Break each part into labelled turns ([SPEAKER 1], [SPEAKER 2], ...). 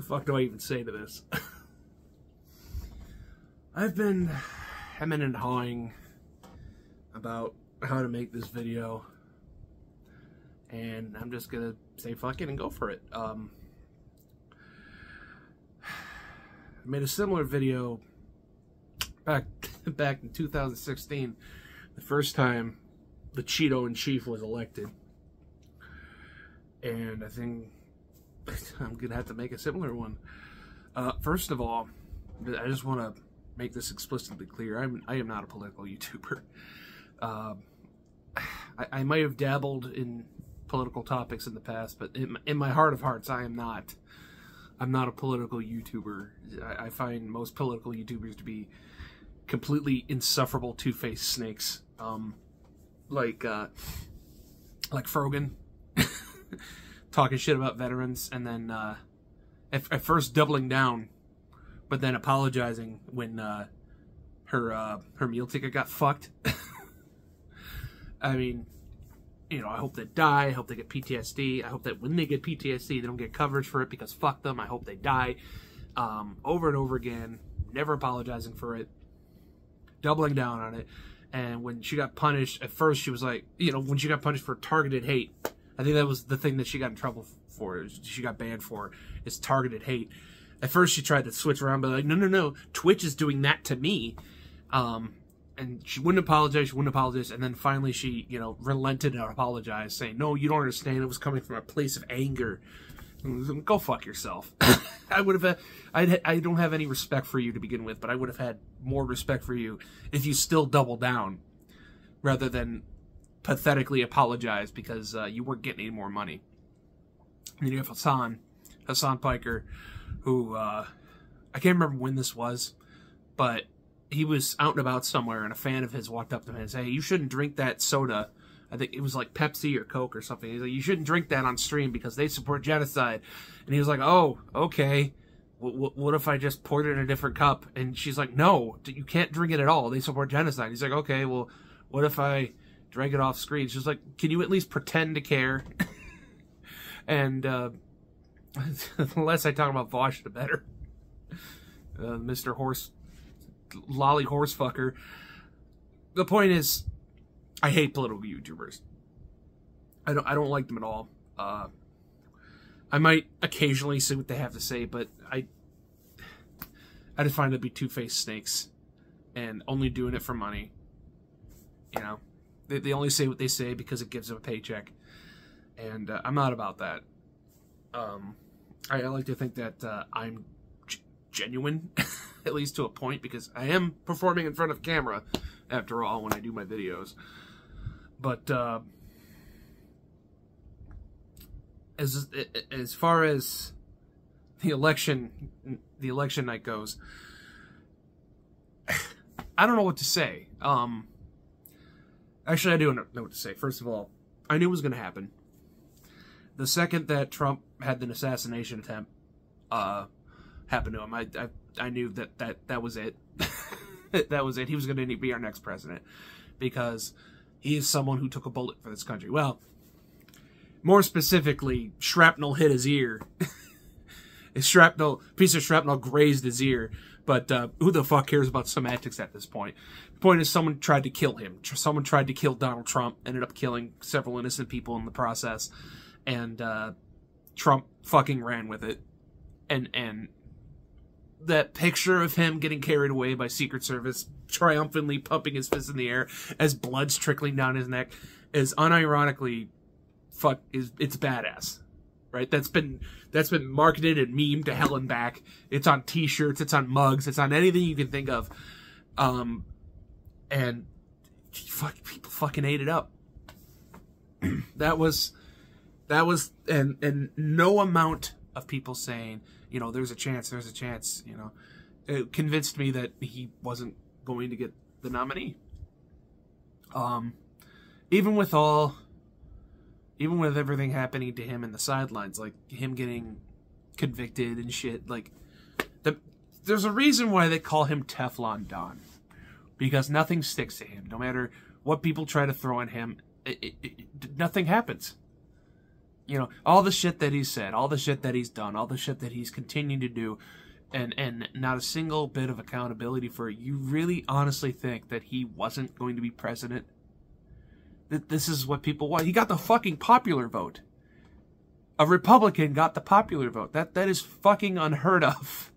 [SPEAKER 1] fuck do I even say to this? I've been hemming and hawing about how to make this video, and I'm just gonna say fuck it and go for it. I made a similar video back in 2016, the first time the Cheeto in chief was elected, and I think I'm gonna have to make a similar one. First of all, I just want to make this explicitly clear. I am not a political YouTuber. I might have dabbled in political topics in the past, but in my heart of hearts, I'm not a political YouTuber. I find most political YouTubers to be completely insufferable two-faced snakes. Like Frogan, talking shit about veterans, and then at first doubling down, but then apologizing when her meal ticket got fucked. I mean, you know, I hope they die. I hope they get PTSD. I hope that when they get PTSD, they don't get coverage for it because fuck them. I hope they die. Over and over again, never apologizing for it, doubling down on it. And when she got punished, at first she was like, you know, when she got punished for targeted hate, I think that was the thing that she got in trouble for. She got banned for, is targeted hate. At first she tried to switch around, but like, no, Twitch is doing that to me. And she wouldn't apologize, and then finally she, you know, relented and apologized, saying, no, you don't understand, it was coming from a place of anger. Go fuck yourself. I don't have any respect for you to begin with, but I would have had more respect for you if you still double down, rather than pathetically apologize because you weren't getting any more money. And then you have Hassan Piker, who, I can't remember when this was, but he was out and about somewhere, and a fan of his walked up to him and said, hey, you shouldn't drink that soda. I think it was like Pepsi or Coke or something. He's like, you shouldn't drink that on stream because they support genocide. And he was like, oh, okay. What if I just poured it in a different cup? And she's like, no, you can't drink it at all. They support genocide. He's like, okay, well, what if I drank it off screen? She's like, can you at least pretend to care? And the less I talk about Vosh, the better. Mr. Lolly Horsefucker. The point is, I hate political YouTubers. I don't like them at all. I might occasionally see what they have to say, but I just find it to be two-faced snakes and only doing it for money. You know, they only say what they say because it gives them a paycheck, and I'm not about that. I like to think that I'm genuine, at least to a point, because I am performing in front of camera, after all, when I do my videos. But as far as the election night goes, I don't know what to say. Actually, I do know what to say. First of all, I knew it was going to happen. The second that Trump had an assassination attempt happen to him, I knew that was it. That was it. He was going to be our next president, because he is someone who took a bullet for this country. Well, more specifically, shrapnel hit his ear. Piece of shrapnel grazed his ear. But who the fuck cares about semantics at this point? The point is, someone tried to kill him. Someone tried to kill Donald Trump, ended up killing several innocent people in the process, and Trump fucking ran with it. And that picture of him getting carried away by Secret Service, triumphantly pumping his fist in the air as blood's trickling down his neck, is unironically it's badass, right? That's been marketed and memed to hell and back. It's on T-shirts, it's on mugs, it's on anything you can think of, and people fucking ate it up. that was and no amount of people saying, you know, there's a chance, you know, it convinced me that he wasn't going to get the nominee. Even with everything happening to him in the sidelines, like him getting convicted and shit, like there's a reason why they call him Teflon Don, because nothing sticks to him. No matter what people try to throw at him, nothing happens. You know, all the shit that he's said, all the shit that he's done, all the shit that he's continuing to do, and not a single bit of accountability for it. You really honestly think that he wasn't going to be president? That this is what people want? He got the fucking popular vote. A Republican got the popular vote. That is fucking unheard of.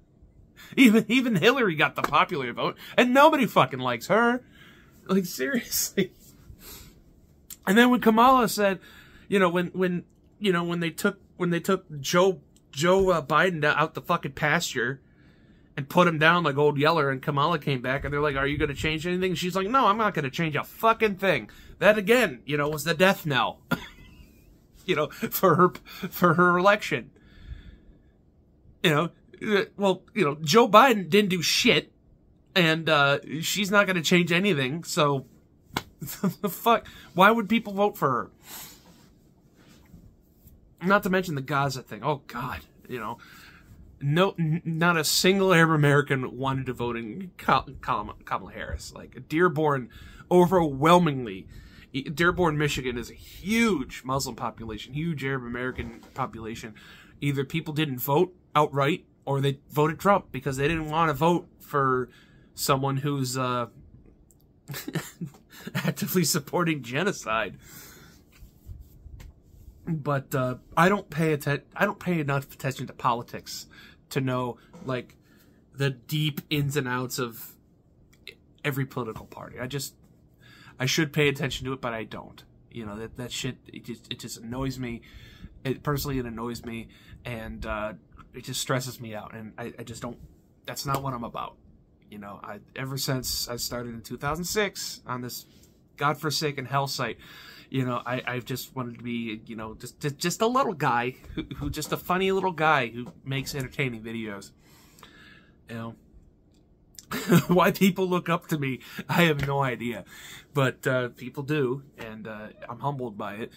[SPEAKER 1] Even Hillary got the popular vote, and nobody fucking likes her. Like, seriously. And then when Kamala said, you know, when they took Joe Biden out the fucking pasture and put him down like old Yeller, and Kamala came back and they're like, "Are you going to change anything?" She's like, "No, I'm not going to change a fucking thing." That again, you know, was the death knell. You know, for her election. You know, well, you know, Joe Biden didn't do shit, and she's not going to change anything. So, the fuck, why would people vote for her? Not to mention the Gaza thing. Oh God, you know, not a single Arab American wanted to vote in Kamala Harris. Like Dearborn, overwhelmingly. Dearborn, Michigan is a huge Muslim population, huge Arab American population. Either people didn't vote outright or they voted Trump because they didn't want to vote for someone who's actively supporting genocide. But I don't pay enough attention to politics to know like the deep ins and outs of every political party. I should pay attention to it, but I don't. You know, that shit, it just annoys me. It annoys me, and it just stresses me out, and I just don't, that's not what I'm about. You know, ever since I started in 2006 on this godforsaken hell site, you know, I've just wanted to be, you know, just a little guy, who just a funny little guy who makes entertaining videos. You know. Why people look up to me, I have no idea. But people do, and I'm humbled by it.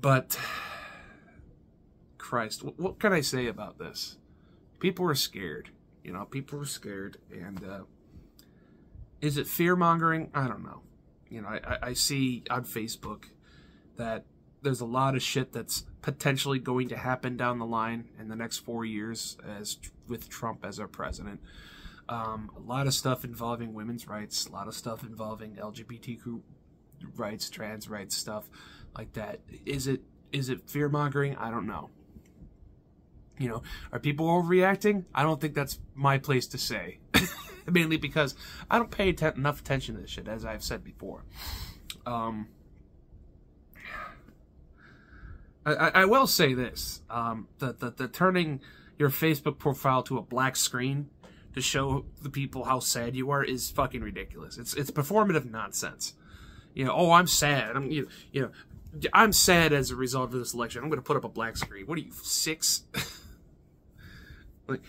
[SPEAKER 1] But, Christ, what can I say about this? People were scared. You know, people were scared. And is it fear-mongering? I don't know. You know, I see on Facebook that there's a lot of shit that's potentially going to happen down the line in the next 4 years with Trump as our president. A lot of stuff involving women's rights, a lot of stuff involving LGBTQ rights, trans rights, stuff like that. Is it fear-mongering? I don't know. You know, are people overreacting? I don't think that's my place to say. Mainly because I don't pay enough attention to this shit, as I've said before. I will say this. The turning your Facebook profile to a black screen to show the people how sad you are is fucking ridiculous. It's performative nonsense. You know, oh, I'm sad. I'm sad as a result of this election. I'm going to put up a black screen. What are you, 6? Like,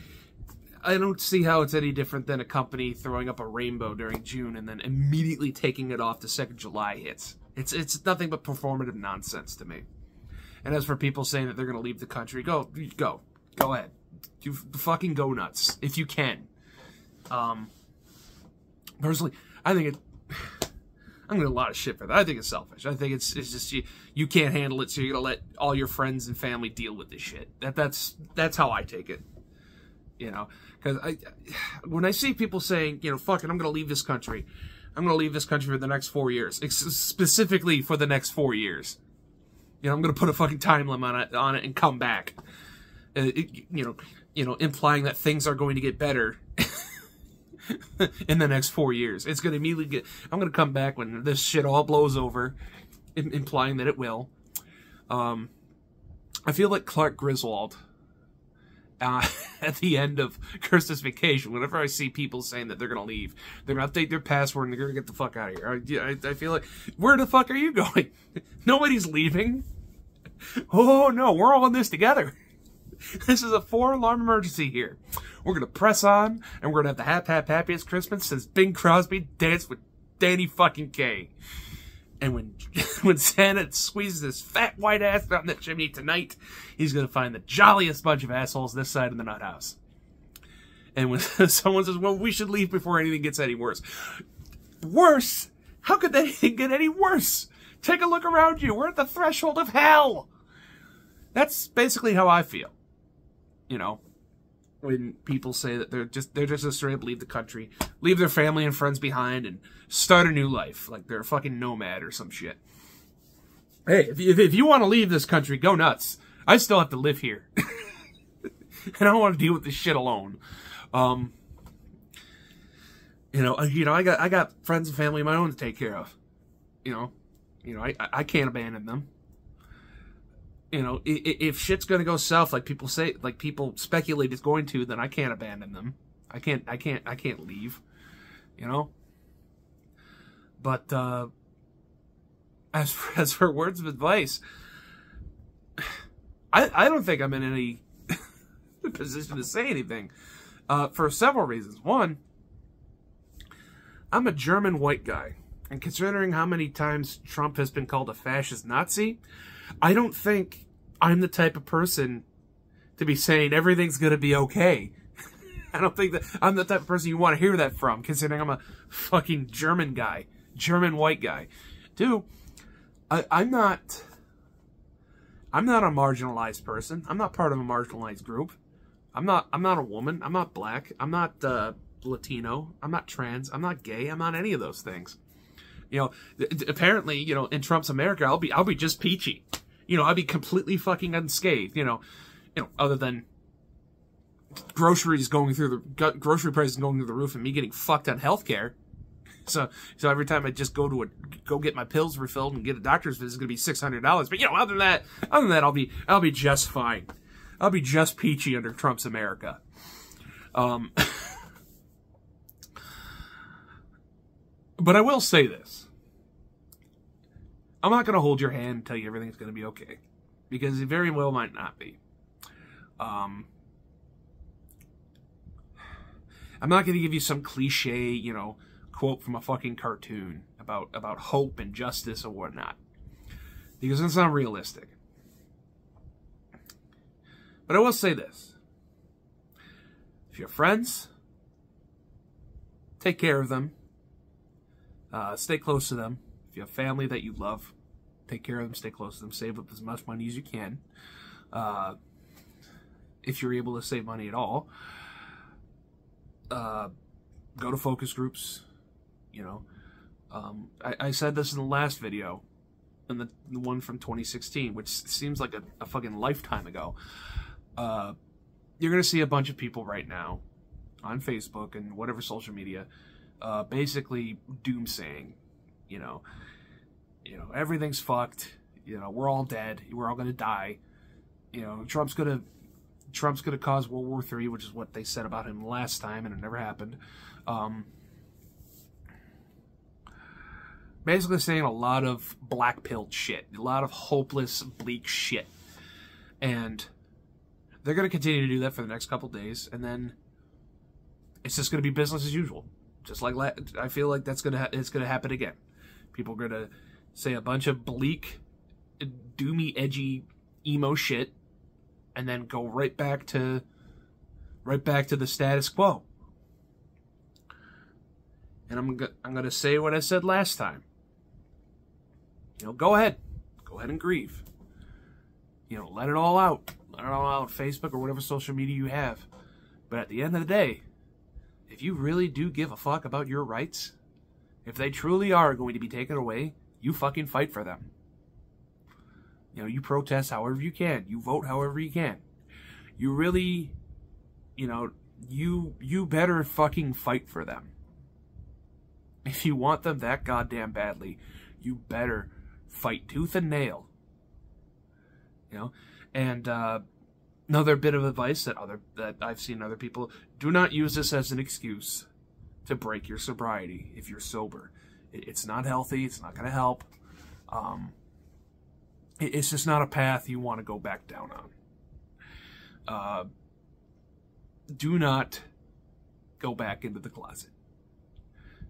[SPEAKER 1] I don't see how it's any different than a company throwing up a rainbow during June and then immediately taking it off the second July hits. It's nothing but performative nonsense to me. And as for people saying that they're going to leave the country, go ahead. You fucking go nuts if you can. Personally, I think I'm gonna get a lot of shit for that. I think it's selfish. I think it's just you can't handle it, so you're gonna let all your friends and family deal with this shit. That's how I take it. You know, because when I see people saying, you know, fuck it, I'm gonna leave this country. I'm gonna leave this country for the next 4 years, specifically for the next 4 years. You know, I'm gonna put a fucking time limit on it and come back. You know, implying that things are going to get better in the next 4 years. It's going to immediately get... I'm going to come back when this shit all blows over, implying that it will. I feel like Clark Griswold at the end of Christmas Vacation. Whenever I see people saying that they're going to leave, they're going to update their password and they're going to get the fuck out of here. I feel like, where the fuck are you going? Nobody's leaving. Oh, no, we're all in this together. This is a 4-alarm emergency here. We're going to press on, and we're going to have the happiest Christmas since Bing Crosby danced with Danny fucking Kaye. And when Santa squeezes his fat white ass down the chimney tonight, he's going to find the jolliest bunch of assholes this side of the nut house. And when someone says, well, we should leave before anything gets any worse. Worse? How could anything get any worse? Take a look around you. We're at the threshold of hell. That's basically how I feel. You know, when people say that they're just a straight up leave the country, leave their family and friends behind, and start a new life, like they're a fucking nomad or some shit. Hey, if you want to leave this country, go nuts. I still have to live here, and I don't want to deal with this shit alone. You know, I got friends and family of my own to take care of. You know, I can't abandon them. You know, if shit's gonna go south, like people say, like people speculate it's going to, then I can't abandon them. I can't leave. You know. But as for words of advice, I don't think I'm in any position to say anything for several reasons. One, I'm a German white guy, and considering how many times Trump has been called a fascist Nazi, I don't think I'm the type of person to be saying everything's going to be okay. I don't think that I'm the type of person you want to hear that from, considering I'm a fucking German guy. German white guy. Two, I'm not a marginalized person. I'm not part of a marginalized group. I'm not a woman. I'm not black. I'm not Latino. I'm not trans. I'm not gay. I'm not any of those things. You know, apparently, you know, in Trump's America, I'll be just peachy. You know, I'll be completely fucking unscathed. You know, other than grocery prices going through the roof and me getting fucked on healthcare. So every time I just go get my pills refilled and get a doctor's visit, it's gonna be $600. But you know, other than that, I'll be just fine. I'll be just peachy under Trump's America. But I will say this. I'm not going to hold your hand and tell you everything's going to be okay. Because it very well might not be. I'm not going to give you some cliche, you know, quote from a fucking cartoon about hope and justice or whatnot. Because it's not realistic. But I will say this. If you have friends, take care of them. Stay close to them. If you have family that you love, take care of them, stay close to them, save up as much money as you can. If you're able to save money at all. Go to focus groups, you know. I said this in the last video, in the one from 2016, which seems like a fucking lifetime ago. You're going to see a bunch of people right now on Facebook and whatever social media basically doomsaying, you know, everything's fucked, you know, we're all dead, we're all gonna die, you know, Trump's gonna cause World War III, which is what they said about him last time, and it never happened. Basically saying a lot of black-pilled shit, a lot of hopeless, bleak shit, and they're gonna continue to do that for the next couple days, and then it's just gonna be business as usual. Just like I feel like it's gonna happen again. People are gonna say a bunch of bleak, doomy, edgy, emo shit, and then go right back to the status quo. And I'm gonna say what I said last time. You know, go ahead and grieve. You know, let it all out. Let it all out on Facebook or whatever social media you have. But at the end of the day, if you really do give a fuck about your rights, if they truly are going to be taken away, you fucking fight for them. You know, you protest however you can. You vote however you can. You really, you know, you better fucking fight for them. If you want them that goddamn badly, you better fight tooth and nail. You know, and another bit of advice that I've seen other people: do not use this as an excuse to break your sobriety if you're sober. It's not healthy. It's not going to help. It's just not a path you want to go back down on. Do not go back into the closet.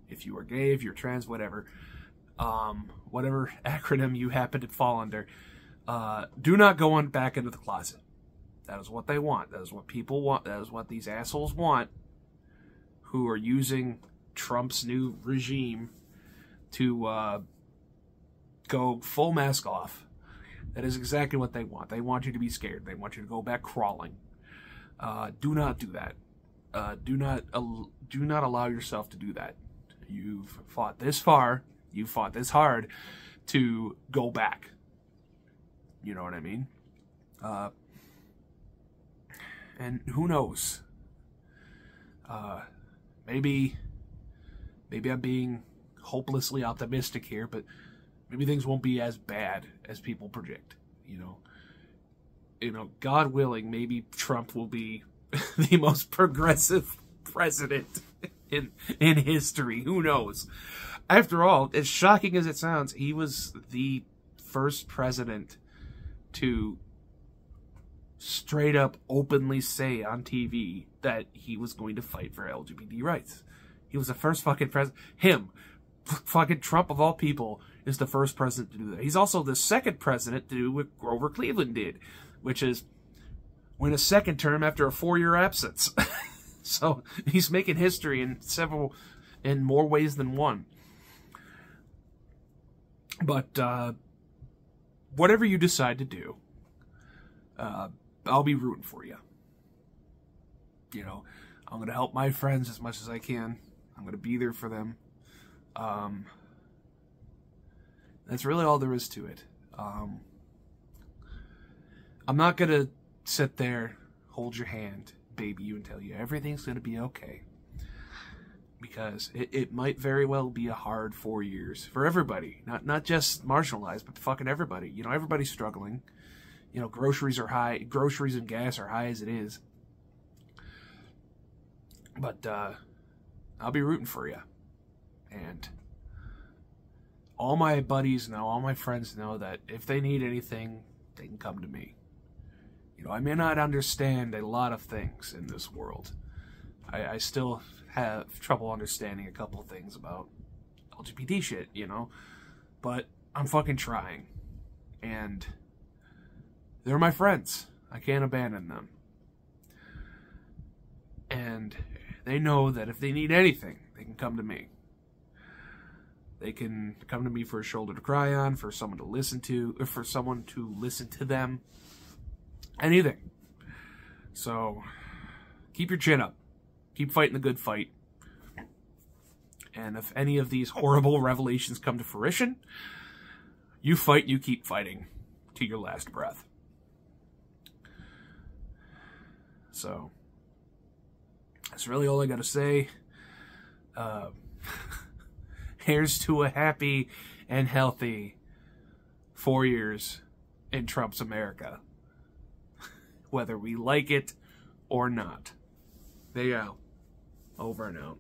[SPEAKER 1] If you are gay, if you're trans, whatever acronym you happen to fall under, do not go on back into the closet. That is what they want. That is what people want. That is what these assholes want, who are using Trump's new regime to go full mask off. That is exactly what they want. They want you to be scared. They want you to go back crawling. Do not do that. Do not allow yourself to do that. You've fought this far. You fought this hard to go back. You know what I mean? And who knows? Maybe I'm being hopelessly optimistic here, but maybe things won't be as bad as people predict. You know, God willing, maybe Trump will be the most progressive president in history. Who knows? After all, as shocking as it sounds, he was the first president to straight up openly say on TV that he was going to fight for LGBT rights. He was the first fucking president. Fucking Trump of all people is the first president to do that. He's also the second president to do what Grover Cleveland did, which is win a second term after a 4-year absence. So he's making history in more ways than one. But whatever you decide to do, I'll be rooting for you. You know, I'm going to help my friends as much as I can. I'm going to be there for them. That's really all there is to it. I'm not going to sit there, hold your hand, baby you, and tell you everything's going to be okay. Because it might very well be a hard 4 years for everybody. Not just marginalized, but fucking everybody. You know, everybody's struggling. You know, groceries are high. Groceries and gas are high as it is. But I'll be rooting for you. And all my buddies know, all my friends know that if they need anything, they can come to me. You know, I may not understand a lot of things in this world. I still have trouble understanding a couple of things about LGBT shit, you know? But I'm fucking trying. And they're my friends. I can't abandon them. And they know that if they need anything, they can come to me. They can come to me for a shoulder to cry on, for someone to listen to, or for someone to listen to them. Anything. So, keep your chin up. Keep fighting the good fight. And if any of these horrible revelations come to fruition, you fight, you keep fighting to your last breath. So, that's really all I gotta say. Here's to a happy and healthy 4 years in Trump's America. Whether we like it or not. There you go. Over and out.